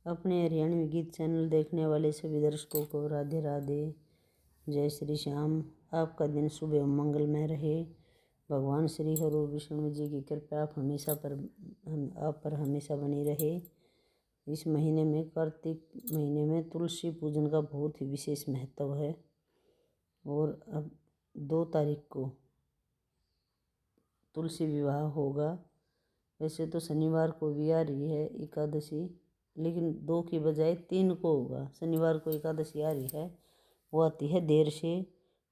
अपने हरियाणवी गीत चैनल देखने वाले सभी दर्शकों को राधे राधे, जय श्री श्याम। आपका दिन शुभ एवं मंगलमय रहे। भगवान श्री हरि विष्णु जी की कृपा आप पर हमेशा बनी रहे। इस महीने में, कार्तिक महीने में, तुलसी पूजन का बहुत ही विशेष महत्व है। और अब 2 तारीख को तुलसी विवाह होगा। वैसे तो शनिवार को भी आ रही है एकादशी, लेकिन 2 की बजाय 3 को होगा। शनिवार को एकादशी आ रही है, वो आती है देर से,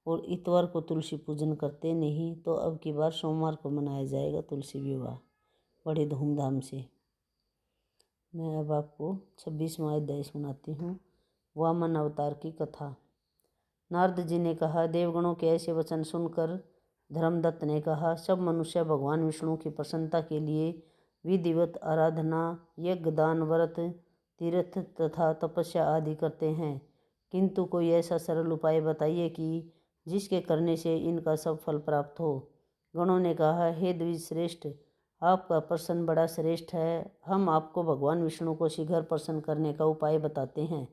और इतवार को तुलसी पूजन करते नहीं, तो अब की बार सोमवार को मनाया जाएगा तुलसी विवाह बड़े धूमधाम से। मैं अब आपको 26वां अध्याय सुनाती हूँ, वामन अवतार की कथा। नारद जी ने कहा, देवगणों के ऐसे वचन सुनकर धर्मदत्त ने कहा, सब मनुष्य भगवान विष्णु की प्रसन्नता के लिए विधिवत आराधना, यज्ञ, दान, व्रत, तीर्थ तथा तपस्या आदि करते हैं, किंतु कोई ऐसा सरल उपाय बताइए कि जिसके करने से इनका सब फल प्राप्त हो। गणों ने कहा, हे द्विज श्रेष्ठ, आपका प्रश्न बड़ा श्रेष्ठ है। हम आपको भगवान विष्णु को शीघ्र प्रसन्न करने का उपाय बताते हैं।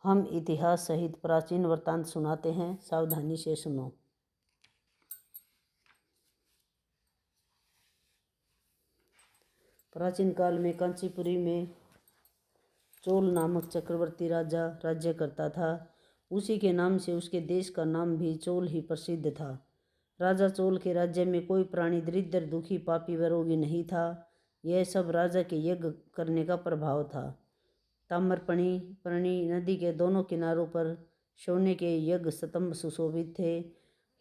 हम इतिहास सहित प्राचीन वृत्तांत सुनाते हैं, सावधानी से सुनो। प्राचीन काल में कांचीपुरी में चोल नामक चक्रवर्ती राजा राज्य करता था। उसी के नाम से उसके देश का नाम भी चोल ही प्रसिद्ध था। राजा चोल के राज्य में कोई प्राणी दरिद्र, दुखी, पापी व रोगी नहीं था। यह सब राजा के यज्ञ करने का प्रभाव था। ताम्रपर्णी नदी के दोनों किनारों पर सोने के यज्ञ स्तंभ सुशोभित थे।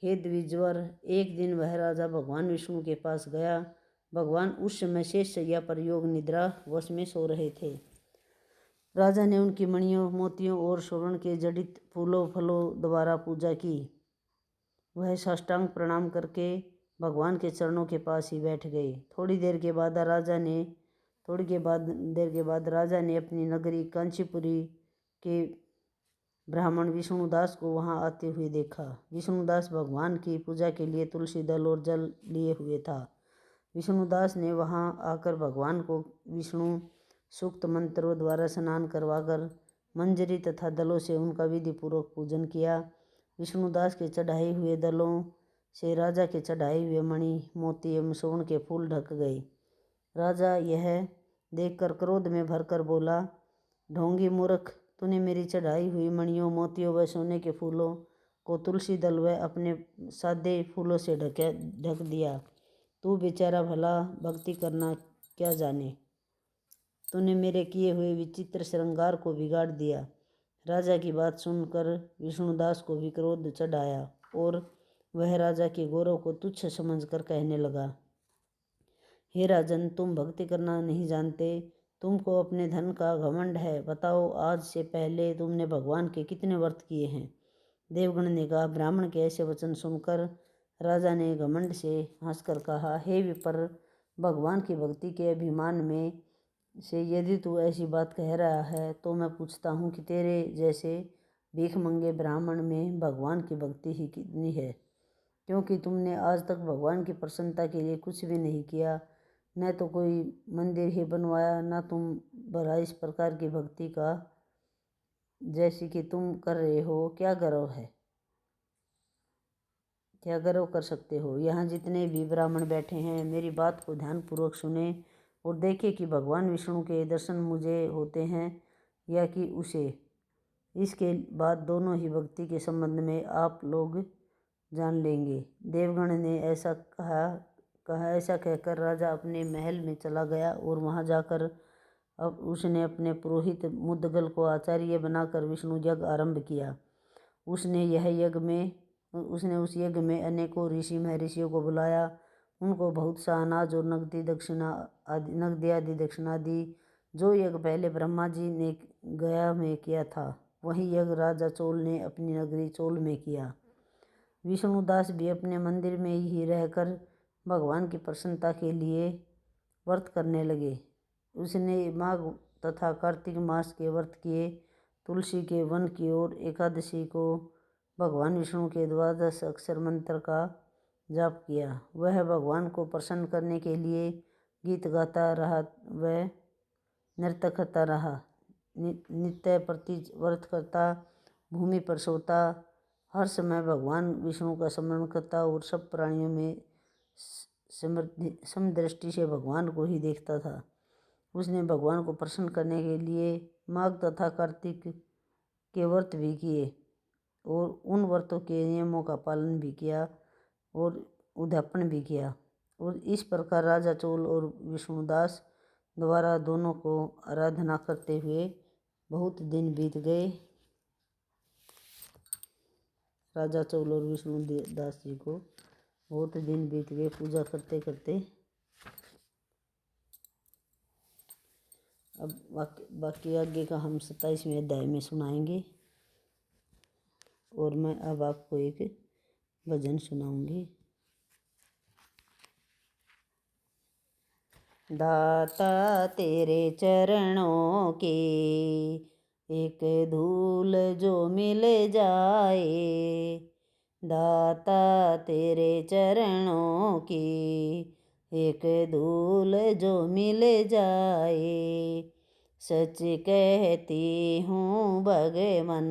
हे द्विजवर, एक दिन वह राजा भगवान विष्णु के पास गया। भगवान उस समय शेष शैया पर योग निद्रा वश में सो रहे थे। राजा ने उनकी मणियों, मोतियों और स्वर्ण के जड़ित फूलों फलों द्वारा पूजा की। वह साष्टांग प्रणाम करके भगवान के चरणों के पास ही बैठ गए। थोड़ी देर के बाद राजा ने अपनी नगरी कांचीपुरी के ब्राह्मण विष्णुदास को वहां आते हुए देखा। विष्णुदास भगवान की पूजा के लिए तुलसी दल और जल लिए हुए था। विष्णुदास ने वहां आकर भगवान को विष्णु सूक्त मंत्रों द्वारा स्नान करवाकर मंजरी तथा दलों से उनका विधि पूर्वक पूजन किया। विष्णुदास के चढ़ाए हुए दलों से राजा के चढ़ाए हुए मणि, मोती एवं स्वर्ण के फूल ढक गए। राजा यह देखकर क्रोध में भरकर बोला, ढोंगी मूर्ख, तूने मेरी चढ़ाई हुई मणियों, मोतियों व सोने के फूलों को तुलसी दल व अपने सादे फूलों से ढक दिया। तू बेचारा भला भक्ति करना क्या जाने। तूने मेरे किए हुए विचित्र श्रृंगार को बिगाड़ दिया। राजा की बात सुनकर विष्णुदास को भी क्रोध चढ़ आया और वह राजा के गौरव को तुच्छ समझकर कहने लगा, हे राजन, तुम भक्ति करना नहीं जानते, तुमको अपने धन का घमंड है। बताओ, आज से पहले तुमने भगवान के कितने व्रत किए हैं। देवगण ने कहा, ब्राह्मण के ऐसे वचन सुनकर राजा ने घमंड से हंसकर कहा, हे विप्र, भगवान की भक्ति के अभिमान में से यदि तू ऐसी बात कह रहा है, तो मैं पूछता हूँ कि तेरे जैसे भीख मंगे ब्राह्मण में भगवान की भक्ति ही कितनी है, क्योंकि तुमने आज तक भगवान की प्रसन्नता के लिए कुछ भी नहीं किया, न तो कोई मंदिर ही बनवाया, न तुम भला इस प्रकार की भक्ति का जैसी कि तुम कर रहे हो। क्या गर्व है, क्या गर्व कर सकते हो। यहाँ जितने भी ब्राह्मण बैठे हैं, मेरी बात को ध्यानपूर्वक सुने और देखे कि भगवान विष्णु के दर्शन मुझे होते हैं या कि उसे। इसके बाद दोनों ही भक्ति के संबंध में आप लोग जान लेंगे। देवगण ने ऐसा कहकर राजा अपने महल में चला गया और वहां जाकर अब उसने अपने पुरोहित मुद्गल को आचार्य बनाकर विष्णु यज्ञ आरंभ किया। उसने उस यज्ञ में अनेकों ऋषि महर्षियों को बुलाया। उनको बहुत सा अनाज और नगदी आदि दक्षिणा दी। जो यज्ञ पहले ब्रह्मा जी ने गया में किया था, वही यज्ञ राजा चोल ने अपनी नगरी चोल में किया। विष्णुदास भी अपने मंदिर में ही रहकर भगवान की प्रसन्नता के लिए व्रत करने लगे। उसने माघ तथा कार्तिक मास के व्रत किए। तुलसी के वन की ओर एकादशी को भगवान विष्णु के 12 अक्षर मंत्र का जाप किया। वह भगवान को प्रसन्न करने के लिए गीत गाता रहा व नृत्य करता रहा। नित्य प्रति व्रत करता, भूमि पर सोता, हर समय भगवान विष्णु का स्मरण करता और सब प्राणियों में समदृष्टि से भगवान को ही देखता था। उसने भगवान को प्रसन्न करने के लिए माघ तथा कार्तिक के व्रत भी किए और उन व्रतों के नियमों का पालन भी किया और उद्यापन भी किया। और इस प्रकार राजा चोल और विष्णुदास द्वारा दोनों को आराधना करते हुए बहुत दिन बीत गए। राजा चोल और विष्णुदास जी को बहुत दिन बीत गए पूजा करते करते। अब बाकी आगे का हम 27वें अध्याय में सुनाएंगे। और मैं अब आपको एक भजन सुनाऊंगी। दाता तेरे चरणों की एक धूल जो मिल जाए, दाता तेरे चरणों की एक धूल जो मिल जाए। सच कहती हूँ भगवन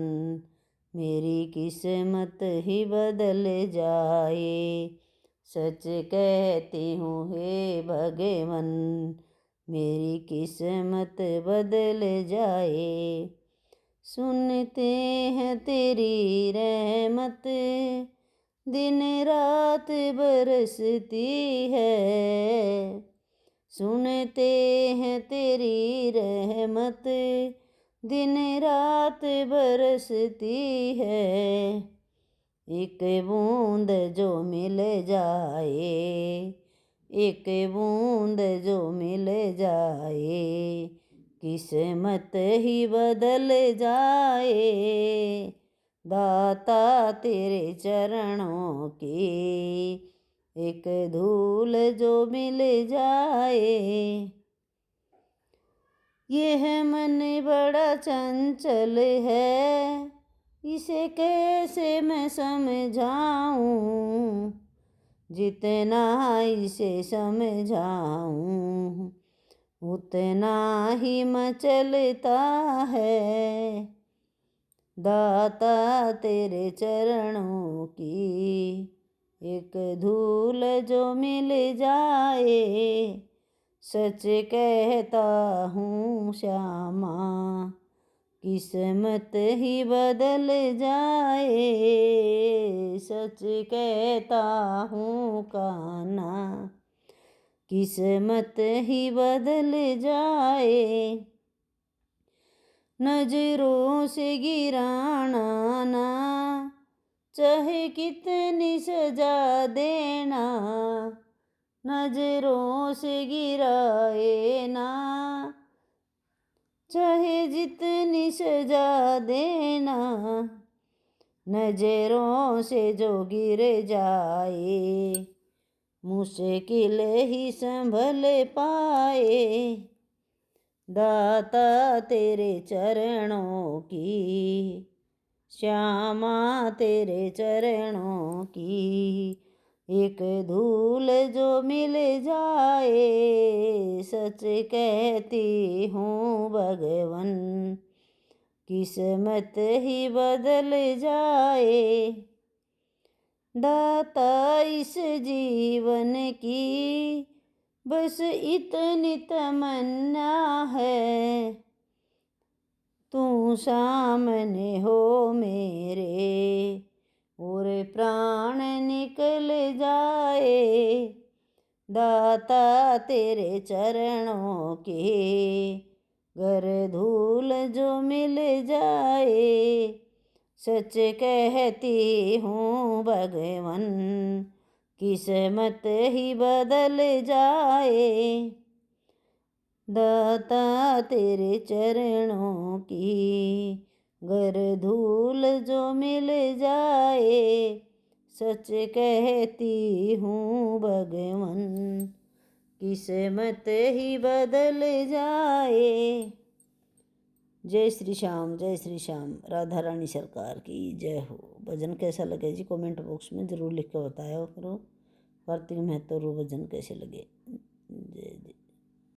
मेरी किस्मत ही बदल जाए। सच कहती हूँ हे भगवन मेरी किस्मत बदल जाए। सुनते हैं तेरी रहमत दिन रात बरसती है, सुनते हैं तेरी रहमत दिन रात बरसती है। एक बूंद जो मिल जाए, एक बूंद जो मिल जाए, किस्मत ही बदल जाए। दाता तेरे चरणों की एक धूल जो मिल जाए। यह मन बड़ा चंचल है, इसे कैसे मैं समझाऊं, जितना इसे समझाऊं उतना ही मचलता है। दाता तेरे चरणों की एक धूल जो मिल जाए। सच कहता हूँ श्यामा किस्मत ही बदल जाए। सच कहता हूँ कान्हा किस्मत ही बदल जाए। नजरों से गिराना ना चाहे कितनी सजा देना, नजरों से गिराए ना चाहे जितनी सजा देना। नजरों से जो गिर जाए मुश्किल ही संभल पाए। दाता तेरे चरणों की श्यामा तेरे चरणों की एक धूल जो मिल जाए। सच कहती हूँ भगवन किस्मत ही बदल जाए। दाता इस जीवन की बस इतनी तमन्ना है, तू सामने हो मेरे और प्राण निकल जाए। दाता तेरे चरणों के घर धूल जो मिल जाए। सच कहती हूँ भगवन किस्मत ही बदल जाए। दाता तेरे चरणों की घर धूल जो मिल जाए। सच कहती हूँ भगवन किस्मत ही बदल जाए। जय श्री श्याम, जय श्री श्याम। राधा रानी सरकार की जय हो। भजन कैसा लगे जी कमेंट बॉक्स में ज़रूर लिख कर बताया करो। कार्तिक मेहता रो भजन कैसे लगे। जय जय।